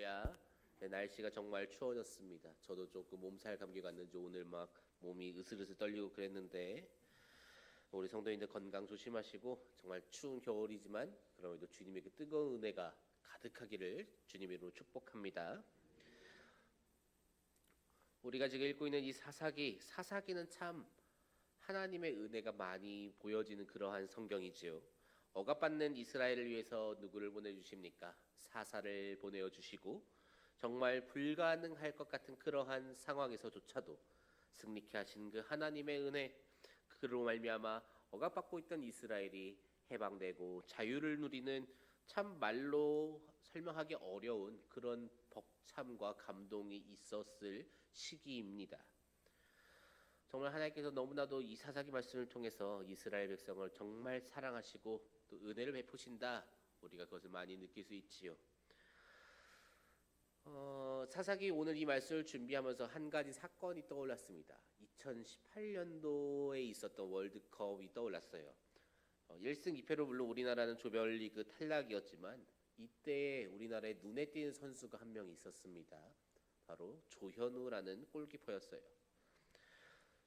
할렐루야. 네, 날씨가 정말 추워졌습니다. 저도 조금 몸살 감기 갔는지 오늘 막 몸이 으슬으슬 떨리고 그랬는데 우리 성도님들 건강 조심하시고 정말 추운 겨울이지만 그럼에도 주님의 그 뜨거운 은혜가 가득하기를 주님 이름으로 축복합니다. 우리가 지금 읽고 있는 이 사사기는 참 하나님의 은혜가 많이 보여지는 그러한 성경이지요. 억압받는 이스라엘을 위해서 누구를 보내주십니까? 사사를 보내어 주시고 정말 불가능할 것 같은 그러한 상황에서조차도 승리케 하신 그 하나님의 은혜, 그로 말미암아 억압받고 있던 이스라엘이 해방되고 자유를 누리는 참 말로 설명하기 어려운 그런 벅참과 감동이 있었을 시기입니다. 정말 하나님께서 너무나도 이 사사기 말씀을 통해서 이스라엘 백성을 정말 사랑하시고 또 은혜를 베푸신다, 우리가 그것을 많이 느낄 수 있지요. 사사기 오늘 이 말씀을 준비하면서 한 가지 사건이 떠올랐습니다. 2018년도에 있었던 월드컵이 떠올랐어요. 1승 2패로 물론 우리나라는 조별리그 탈락이었지만 이때 우리나라에 눈에 띄는 선수가 한 명 있었습니다. 바로 조현우라는 골키퍼였어요.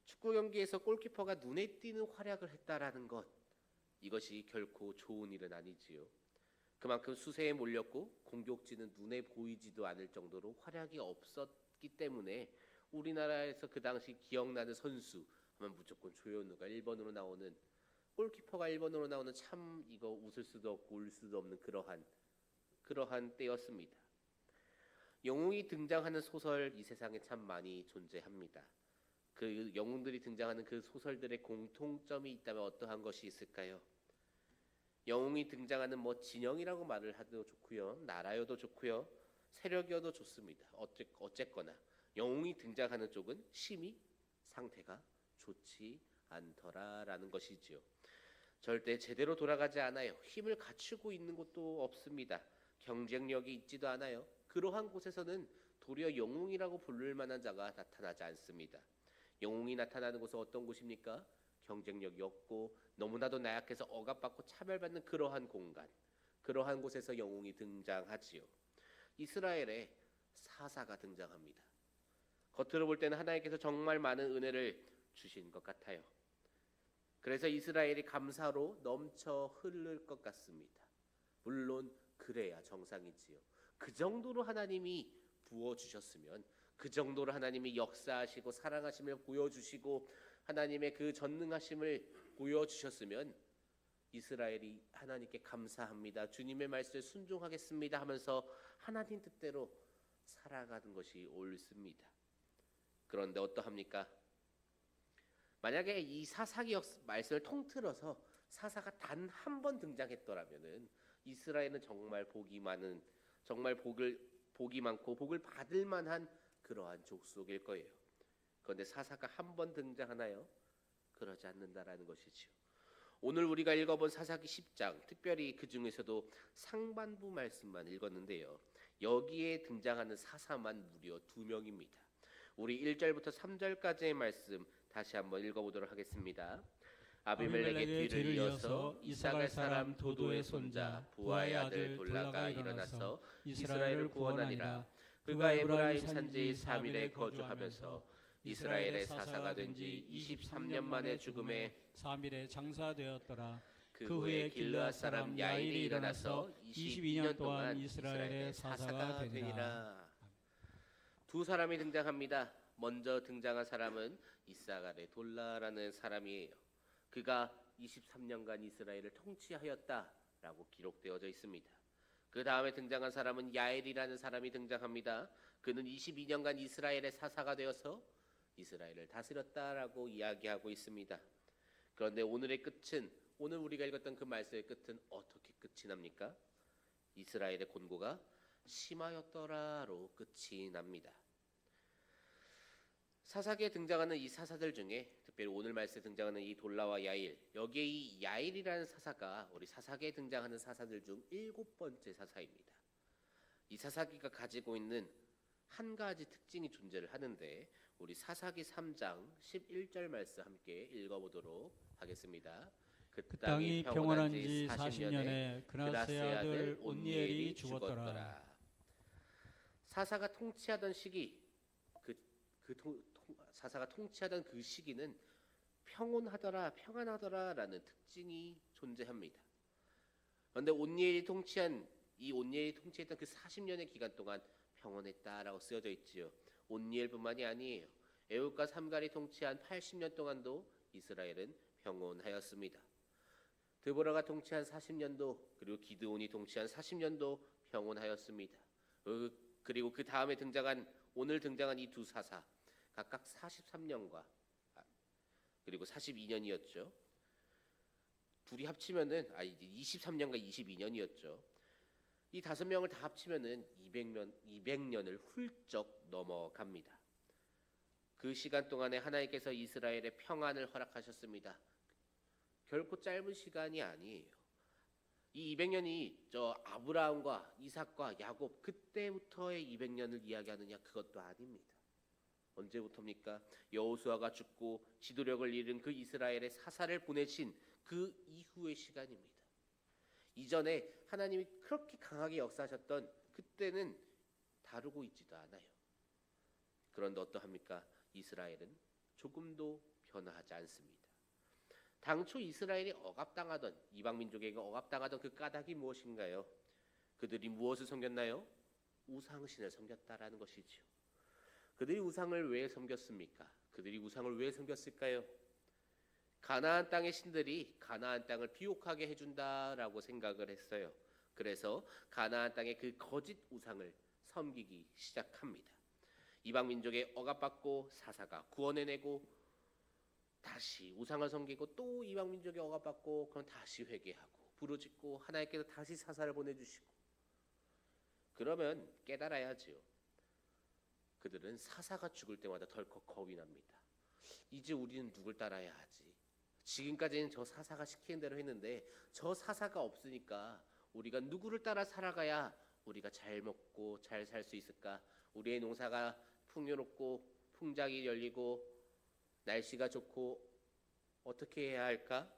축구 경기에서 골키퍼가 눈에 띄는 활약을 했다라는 것, 이것이 결코 좋은 일은 아니지요. 그만큼 수세에 몰렸고 공격진은 눈에 보이지도 않을 정도로 활약이 없었기 때문에 우리나라에서 그 당시 기억나는 선수 하면 무조건 조현우가 1번으로 나오는, 골키퍼가 1번으로 나오는, 참 이거 웃을 수도 없고 울 수도 없는 그러한 때였습니다. 영웅이 등장하는 소설 이 세상에 참 많이 존재합니다. 그 영웅들이 등장하는 그 소설들의 공통점이 있다면 어떠한 것이 있을까요? 영웅이 등장하는 진영이라고 말을 하도 좋고요, 나라여도 좋고요, 세력이어도 좋습니다. 어쨌거나 영웅이 등장하는 쪽은 심히 상태가 좋지 않더라라는 것이지요. 절대 제대로 돌아가지 않아요. 힘을 갖추고 있는 곳도 없습니다. 경쟁력이 있지도 않아요. 그러한 곳에서는 도리어 영웅이라고 부를 만한 자가 나타나지 않습니다. 영웅이 나타나는 곳은 어떤 곳입니까? 경쟁력이 없고 너무나도 나약해서 억압받고 차별받는 그러한 공간, 그러한 곳에서 영웅이 등장하지요. 이스라엘에 사사가 등장합니다. 겉으로 볼 때는 하나님께서 정말 많은 은혜를 주신 것 같아요. 그래서 이스라엘이 감사로 넘쳐 흐를 것 같습니다. 물론 그래야 정상이지요. 그 정도로 하나님이 부어주셨으면, 그 정도로 하나님이 역사하시고 사랑하심을 보여주시고 하나님의 그 전능하심을 보여주셨으면 이스라엘이 하나님께 감사합니다, 주님의 말씀에 순종하겠습니다 하면서 하나님 뜻대로 살아가는 것이 옳습니다. 그런데 어떠합니까? 만약에 이 사사기 말씀을 통틀어서 사사가 단 한 번 등장했더라면은 이스라엘은 정말 복이 많고 복을 받을 만한 그러한 족속일 거예요. 그런데 사사가 한 번 등장하나요? 그러지 않는다라는 것이지요. 오늘 우리가 읽어본 사사기 10장, 특별히 그 중에서도 상반부 말씀만 읽었는데요, 여기에 등장하는 사사만 무려 2명입니다. 우리 1절부터 3절까지의 말씀 다시 한번 읽어보도록 하겠습니다. 아비멜렉의 뒤를 이어서 이사갈 사람 도도의 손자 부하의 아들 돌라가 일어나서 이스라엘을 구원하니라. 그가 에브라임 산지 3일에 거주하면서 이스라엘의 사사가 된 지 23년 만에 죽음에 3일에 장사되었더라. 그 후에 길르앗 사람 야일이 일어나서 22년 동안 이스라엘의 사사가 되니라. 두 사람이 등장합니다. 먼저 등장한 사람은 이사갈의 돌라라는 사람이에요. 그가 23년간 이스라엘을 통치하였다라고 기록되어져 있습니다. 그 다음에 등장한 사람은 야엘이라는 사람이 등장합니다. 그는 22년간 이스라엘의 사사가 되어서 이스라엘을 다스렸다라고 이야기하고 있습니다. 그런데 오늘 우리가 읽었던 그 말씀의 끝은 어떻게 끝이 납니까? 이스라엘의 곤고가 심하였더라로 끝이 납니다. 사사기에 등장하는 이 사사들 중에 특별히 오늘 말씀에 등장하는 이 돌라와 야일, 여기에 이 야일이라는 사사가 우리 사사기에 등장하는 사사들 중 7번째 사사입니다. 이 사사기가 가지고 있는 한 가지 특징이 존재를 하는데 우리 사사기 3장 11절 말씀 함께 읽어보도록 하겠습니다. 그 땅이 평온한 지 40년에 그나스의 아들 온니엘이 죽었더라. 사사가 통치하던 시기, 사사가 통치하던 그 시기는 평안하더라라는 특징이 존재합니다. 그런데 온니엘이 통치했던 그 40년의 기간 동안 평온했다라고 쓰여져 있지요. 온니엘뿐만이 아니에요. 에훗과 삼갈이 통치한 80년 동안도 이스라엘은 평온하였습니다. 드보라가 통치한 40년도, 그리고 기드온이 통치한 40년도 평온하였습니다. 그리고 그 다음에 오늘 등장한 이 두 사사 각각 43년과 그리고 42년이었죠. 둘이 합치면은 23년과 22년이었죠. 이 5명을 다 합치면은 200년을 훌쩍 넘어갑니다. 그 시간 동안에 하나님께서 이스라엘의 평안을 허락하셨습니다. 결코 짧은 시간이 아니에요. 이 200년이 저 아브라함과 이삭과 야곱 그때부터의 200년을 이야기하느냐, 그것도 아닙니다. 언제부터입니까? 여호수아가 죽고 지도력을 잃은 그 이스라엘의 사사를 보내신 그 이후의 시간입니다. 이전에 하나님이 그렇게 강하게 역사하셨던 그때는 다루고 있지도 않아요. 그런데 어떠합니까? 이스라엘은 조금도 변화하지 않습니다. 당초 이스라엘이 이방 민족에게 억압당하던 그 까닭이 무엇인가요? 그들이 무엇을 섬겼나요? 우상신을 섬겼다라는 것이지요. 그들이 우상을 왜 섬겼습니까? 그들이 우상을 왜 섬겼을까요? 가나안 땅의 신들이 가나안 땅을 비옥하게 해준다라고 생각을 했어요. 그래서 가나안 땅의 그 거짓 우상을 섬기기 시작합니다. 이방 민족에 억압받고 사사가 구원해내고 다시 우상을 섬기고 또 이방 민족에 억압받고 그럼 다시 회개하고 부르짖고 하나님께서 다시 사사를 보내주시고, 그러면 깨달아야지요. 그들은 사사가 죽을 때마다 덜컥 겁이 납니다. 이제 우리는 누굴 따라야 하지? 지금까지는 저 사사가 시키는 대로 했는데 저 사사가 없으니까 우리가 누구를 따라 살아가야 우리가 잘 먹고 잘 살 수 있을까? 우리의 농사가 풍요롭고 풍작이 열리고 날씨가 좋고 어떻게 해야 할까?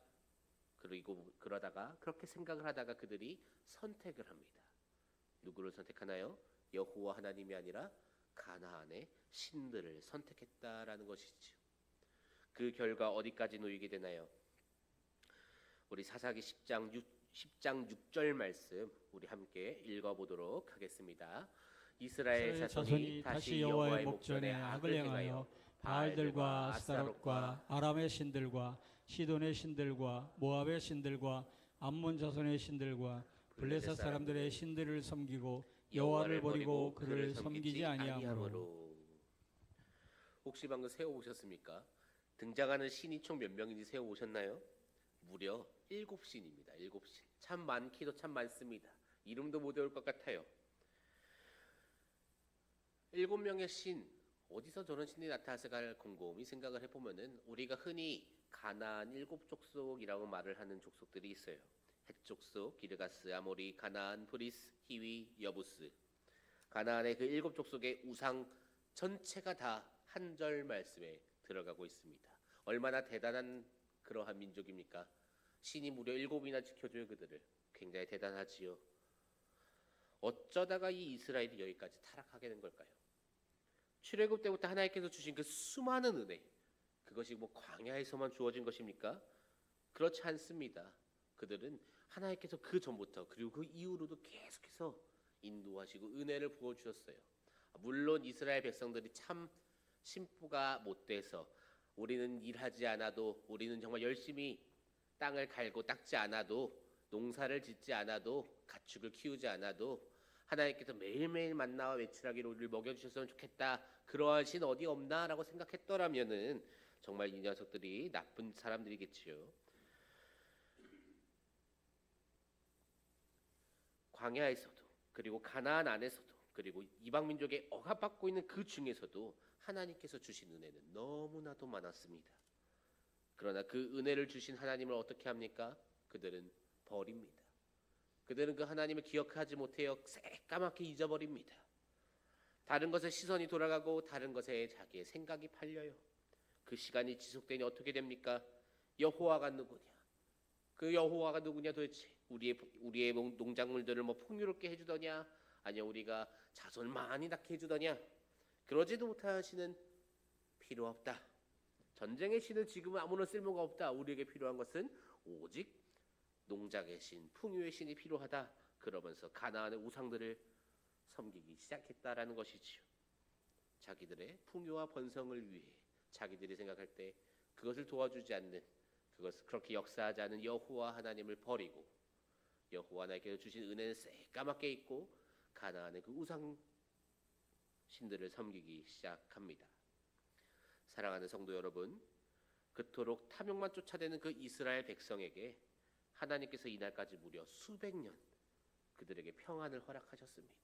그러다가 그렇게 생각을 하다가 그들이 선택을 합니다. 누구를 선택하나요? 여호와 하나님이 아니라 가나안의 신들을 선택했다라는 것이지요. 그 결과 어디까지 놓이게 되나요? 우리 사사기 10장 6절 말씀 우리 함께 읽어보도록 하겠습니다. 이스라엘 자손이 다시 여호와의 목전에 악을 행하여 바알들과 아스타롯과 아람의 신들과 시돈의 신들과 모압의 신들과 암몬 자손의 신들과 블레셋 사람들의 신들을 섬기고 여호와를 버리고 그를 섬기지 아니하므로. 혹시 방금 세어보셨습니까? 등장하는 신이 총 몇 명인지 세어보셨나요? 무려 7신입니다. 7신. 참 많기도 참 많습니다. 이름도 못 외울 것 같아요. 7명의 신, 어디서 저런 신이 나타났을까 곰곰이 생각을 해보면은 우리가 흔히 가나안 7족속이라고 말을 하는 족속들이 있어요. 헷 족속, 기르가스, 아모리, 가나안, 브리스, 히위, 여부스. 가나안의 그 7족속의 우상 전체가 다 한 절 말씀에 들어가고 있습니다. 얼마나 대단한 그러한 민족입니까? 신이 무려 7이나 지켜줘요. 그들을. 굉장히 대단하지요. 어쩌다가 이 이스라엘이 여기까지 타락하게 된 걸까요? 출애굽 때부터 하나님께서 주신 그 수많은 은혜, 그것이 광야에서만 주어진 것입니까? 그렇지 않습니다. 그들은 하나님께서 그 전부터 그리고 그 이후로도 계속해서 인도하시고 은혜를 부어주셨어요. 물론 이스라엘 백성들이 참 심부가 못돼서 우리는 일하지 않아도, 우리는 정말 열심히 땅을 갈고 닦지 않아도, 농사를 짓지 않아도, 가축을 키우지 않아도 하나님께서 매일매일 만나와 외출하기로 우리를 먹여주셨으면 좋겠다, 그러한 신 어디 없나 라고 생각했더라면은 정말 이 녀석들이 나쁜 사람들이겠지요. 광야에서도, 그리고 가나안 안에서도, 그리고 이방 민족에 억압받고 있는 그 중에서도 하나님께서 주신 은혜는 너무나도 많았습니다. 그러나 그 은혜를 주신 하나님을 어떻게 합니까? 그들은 버립니다. 그들은 그 하나님을 기억하지 못해요. 새까맣게 잊어버립니다. 다른 것에 시선이 돌아가고 다른 것에 자기의 생각이 팔려요. 그 시간이 지속되니 어떻게 됩니까? 여호와가 누구냐? 그 여호와가 누구냐 도대체? 우리의 농작물들을 풍요롭게 해주더냐? 아니요, 우리가 자손 많이 낳게 해주더냐? 그러지도 못하시는 필요 없다. 전쟁의 신은 지금은 아무런 쓸모가 없다. 우리에게 필요한 것은 오직 농작의 신, 풍요의 신이 필요하다. 그러면서 가나안의 우상들을 섬기기 시작했다라는 것이지요. 자기들의 풍요와 번성을 위해 자기들이 생각할 때 그것을 도와주지 않는, 그것을 그렇게 역사하지 않은 여호와 하나님을 버리고 여호와 하나님께서 주신 은혜는 새까맣게 잊고 가나안의 그 우상 신들을 섬기기 시작합니다. 사랑하는 성도 여러분, 그토록 탐욕만 쫓아대는 그 이스라엘 백성에게 하나님께서 이날까지 무려 수백 년 그들에게 평안을 허락하셨습니다.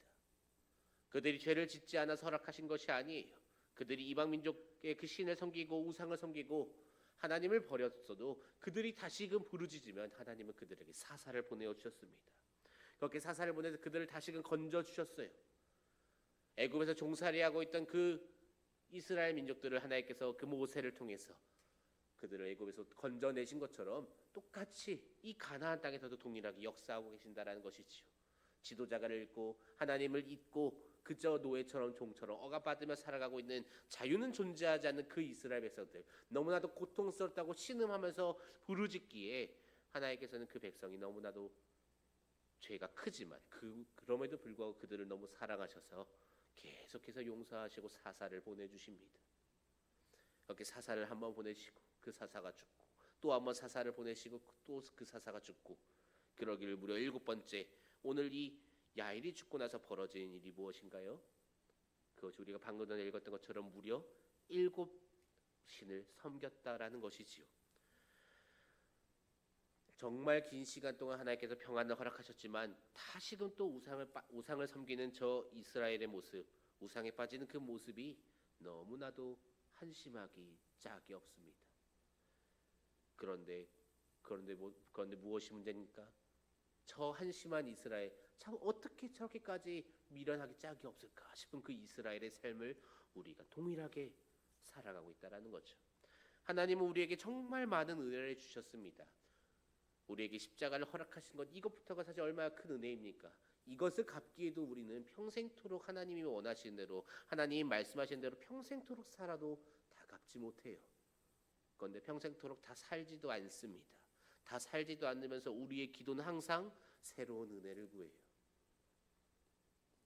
그들이 죄를 짓지 않아서 허락하신 것이 아니에요. 그들이 이방 민족의 그 신을 섬기고 우상을 섬기고 하나님을 버렸어도 그들이 다시금 부르짖으면 하나님은 그들에게 사사를 보내어 주셨습니다. 그렇게 사사를 보내서 그들을 다시금 건져 주셨어요. 애굽에서 종살이하고 있던 그 이스라엘 민족들을 하나님께서 그 모세를 통해서 그들을 애굽에서 건져내신 것처럼 똑같이 이 가나안 땅에서도 동일하게 역사하고 계신다라는 것이지요. 지도자를 잃고 하나님을 잊고 그저 노예처럼 종처럼 억압받으며 살아가고 있는 자유는 존재하지 않는 그 이스라엘 백성들, 너무나도 고통스럽다고 신음하면서 부르짖기에 하나님께서는 그 백성이 너무나도 죄가 크지만 그럼에도 불구하고 그들을 너무 사랑하셔서 계속해서 용서하시고 사사를 보내주십니다. 그렇게 사사를 한번 보내시고 그 사사가 죽고 또 한번 사사를 보내시고 또 그 사사가 죽고, 그러기를 무려 7번째 오늘 이 야일이 죽고 나서 벌어진 일이 무엇인가요? 그것이 우리가 방금 전에 읽었던 것처럼 무려 7신을 섬겼다라는 것이지요. 정말 긴 시간 동안 하나님께서 평안을 허락하셨지만 다시금 또 우상을 섬기는 저 이스라엘의 모습, 우상에 빠지는 그 모습이 너무나도 한심하기 짝이 없습니다. 그런데 무엇이 문제입니까? 저 한심한 이스라엘, 참 어떻게 저렇게까지 미련하기 짝이 없을까 싶은 그 이스라엘의 삶을 우리가 동일하게 살아가고 있다라는 거죠. 하나님은 우리에게 정말 많은 은혜를 주셨습니다. 우리에게 십자가를 허락하신 것, 이것부터가 사실 얼마나 큰 은혜입니까? 이것을 갚기에도 우리는 평생토록 하나님이 원하시는 대로, 하나님이 말씀하신 대로 평생토록 살아도 다 갚지 못해요. 그런데 평생토록 다 살지도 않습니다. 다 살지도 않으면서 우리의 기도는 항상 새로운 은혜를 구해요.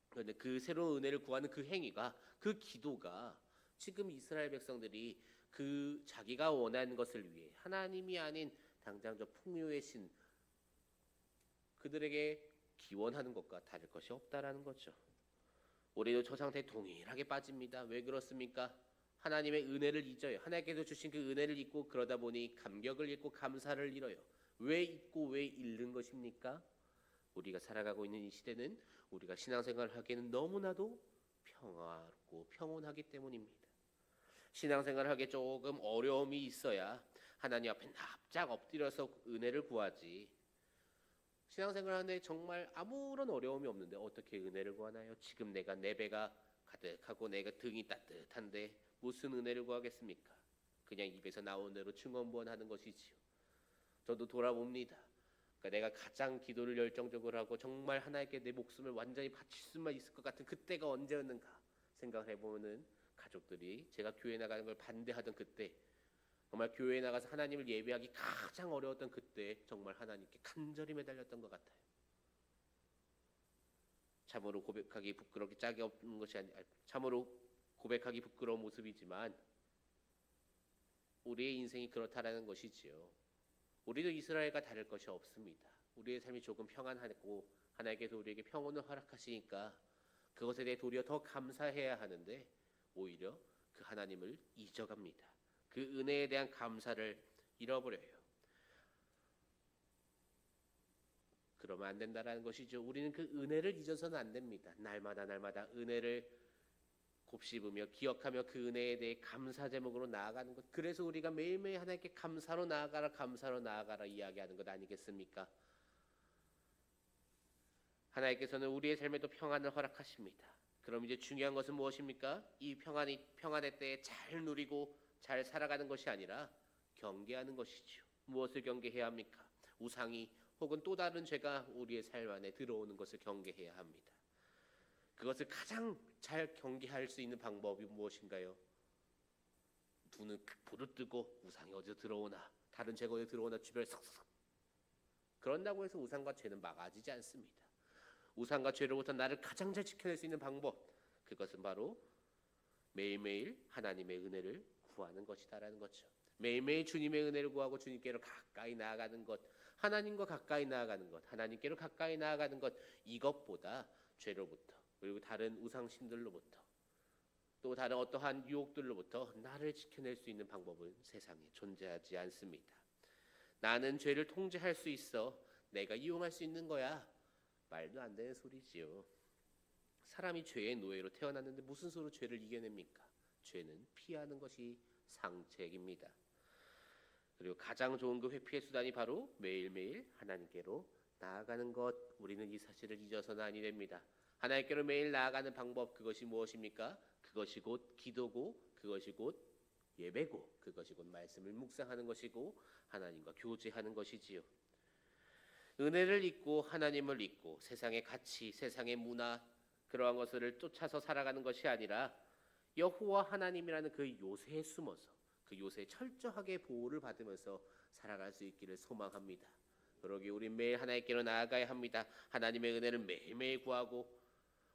그런데 그 새로운 은혜를 구하는 그 행위가, 그 기도가 지금 이스라엘 백성들이 그 자기가 원하는 것을 위해 하나님이 아닌 당장 저 풍요의 신, 그들에게 기원하는 것과 다를 것이 없다라는 거죠. 우리도 저 상태에 동일하게 빠집니다. 왜 그렇습니까? 하나님의 은혜를 잊어요. 하나님께서 주신 그 은혜를 잊고 그러다 보니 감격을 잃고 감사를 잃어요. 왜 잊고 왜 잃는 것입니까? 우리가 살아가고 있는 이 시대는 우리가 신앙생활을 하기에는 너무나도 평화롭고 평온하기 때문입니다. 신앙생활을 하기에 조금 어려움이 있어야 하나님 앞에 납작 엎드려서 은혜를 구하지, 신앙생활 하는데 정말 아무런 어려움이 없는데 어떻게 은혜를 구하나요? 지금 내가 내 배가 가득하고 내가 등이 따뜻한데 무슨 은혜를 구하겠습니까? 그냥 입에서 나오는 대로 충원부원하는 것이지요. 저도 돌아봅니다. 그러니까 내가 가장 기도를 열정적으로 하고 정말 하나님께 내 목숨을 완전히 바칠 수만 있을 것 같은 그때가 언제였는가 생각을 해보면은, 가족들이 제가 교회 나가는 걸 반대하던 그때, 정말 교회에 나가서 하나님을 예배하기 가장 어려웠던 그때 정말 하나님께 간절히 매달렸던 것 같아요. 참으로 고백하기 부끄럽게 짝이 없는 것이 아니, 참으로 고백하기 부끄러운 모습이지만 우리의 인생이 그렇다라는 것이지요. 우리도 이스라엘과 다를 것이 없습니다. 우리의 삶이 조금 평안하고 하나님께서 우리에게 평온을 허락하시니까 그것에 대해 도리어 더 감사해야 하는데 오히려 그 하나님을 잊어갑니다. 그 은혜에 대한 감사를 잃어버려요. 그러면 안 된다라는 것이죠. 우리는 그 은혜를 잊어서는 안 됩니다. 날마다 은혜를 곱씹으며 기억하며 그 은혜에 대해 감사 제목으로 나아가는 것. 그래서 우리가 매일매일 하나님께 감사로 나아가라 이야기하는 것 아니겠습니까? 하나님께서는 우리의 삶에도 평안을 허락하십니다. 그럼 이제 중요한 것은 무엇입니까? 이 평안의 때에 잘 누리고 잘 살아가는 것이 아니라 경계하는 것이지요. 무엇을 경계해야 합니까? 우상이 혹은 또 다른 죄가 우리의 삶 안에 들어오는 것을 경계해야 합니다. 그것을 가장 잘 경계할 수 있는 방법이 무엇인가요? 눈은 부르뜨고 우상이 어디서 들어오나, 다른 죄가 어디서 들어오나 주변에 석석. 그런다고 해서 우상과 죄는 막아지지 않습니다. 우상과 죄로부터 나를 가장 잘 지켜낼 수 있는 방법, 그것은 바로 매일매일 하나님의 은혜를 구하는 것이다라는 거죠. 매일매일 주님의 은혜를 구하고 주님께로 가까이 나아가는 것, 하나님과 가까이 나아가는 것, 하나님께로 가까이 나아가는 것, 이것보다 죄로부터, 그리고 다른 우상신들로부터, 또 다른 어떠한 유혹들로부터 나를 지켜낼 수 있는 방법은 세상에 존재하지 않습니다. 나는 죄를 통제할 수 있어, 내가 이용할 수 있는 거야. 말도 안 되는 소리지요. 사람이 죄의 노예로 태어났는데 무슨 수로 죄를 이겨냅니까? 죄는 피하는 것이 상책입니다. 그리고 가장 좋은 그 회피의 수단이 바로 매일매일 하나님께로 나아가는 것. 우리는 이 사실을 잊어서는 아니 됩니다. 하나님께로 매일 나아가는 방법, 그것이 무엇입니까? 그것이 곧 기도고, 그것이 곧 예배고, 그것이 곧 말씀을 묵상하는 것이고 하나님과 교제하는 것이지요. 은혜를 잊고 하나님을 잊고 세상의 가치, 세상의 문화, 그러한 것을 쫓아서 살아가는 것이 아니라 여호와 하나님이라는 그 요새에 숨어서 그 요새에 철저하게 보호를 받으면서 살아갈 수 있기를 소망합니다. 그러기 우린 매일 하나님께로 나아가야 합니다. 하나님의 은혜를 매일매일 구하고,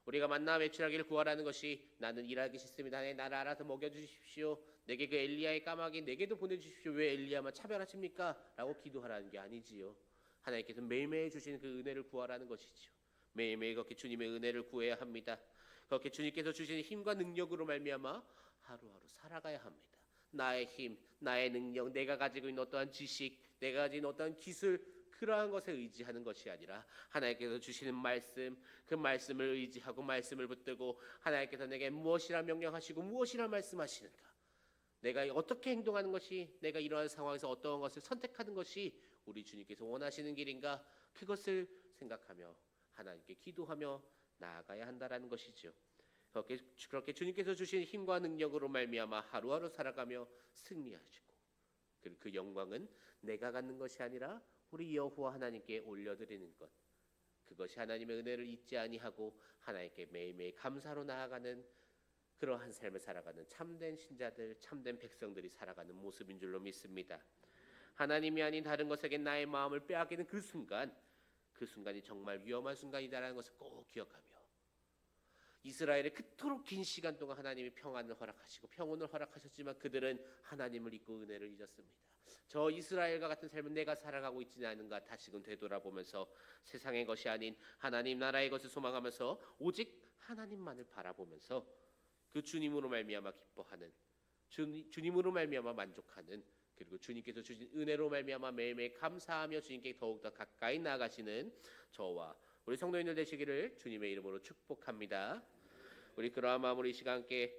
우리가 만나 외출하기를 구하라는 것이 나는 일하기 싫습니다. 나를 알아서 먹여주십시오. 내게 그 엘리야의 까마귀 내게도 보내주십시오. 왜 엘리야만 차별하십니까? 라고 기도하라는 게 아니지요. 하나님께서 매일매일 주시는 그 은혜를 구하라는 것이지요. 매일매일 그렇게 주님의 은혜를 구해야 합니다. 그렇게 주님께서 주시는 힘과 능력으로 말미암아 하루하루 살아가야 합니다. 나의 힘, 나의 능력, 내가 가지고 있는 어떠한 지식, 내가 가지고 있는 어떠한 기술, 그러한 것에 의지하는 것이 아니라 하나님께서 주시는 말씀, 그 말씀을 의지하고 말씀을 붙들고 하나님께서 내게 무엇이라 명령하시고 무엇이라 말씀하시는가, 내가 어떻게 행동하는 것이, 내가 이러한 상황에서 어떠한 것을 선택하는 것이 우리 주님께서 원하시는 길인가, 그것을 생각하며 하나님께 기도하며 나아가야 한다라는 것이죠. 그렇게 주님께서 주신 힘과 능력으로 말미암아 하루하루 살아가며 승리하시고, 그리고 그 영광은 내가 갖는 것이 아니라 우리 여호와 하나님께 올려드리는 것, 그것이 하나님의 은혜를 잊지 아니하고 하나님께 매일매일 감사로 나아가는 그러한 삶을 살아가는 참된 신자들, 참된 백성들이 살아가는 모습인 줄로 믿습니다. 하나님이 아닌 다른 것에게 나의 마음을 빼앗기는 그 순간이 정말 위험한 순간이다라는 것을 꼭 기억하며, 이스라엘에 그토록 긴 시간 동안 하나님이 평안을 허락하시고 평온을 허락하셨지만 그들은 하나님을 잊고 은혜를 잊었습니다. 저 이스라엘과 같은 삶은 내가 살아가고 있지는 않은가 다시금 되돌아보면서 세상의 것이 아닌 하나님 나라의 것을 소망하면서 오직 하나님만을 바라보면서 그 주님으로 말미암아 기뻐하는, 주님으로 말미암아 만족하는, 그리고 주님께서 주신 은혜로 말미암아 매일매일 감사하며 주님께 더욱더 가까이 나아가시는 저와 우리 성도님들 되시기를 주님의 이름으로 축복합니다. 우리 그러한 마음으로 이 시간 함께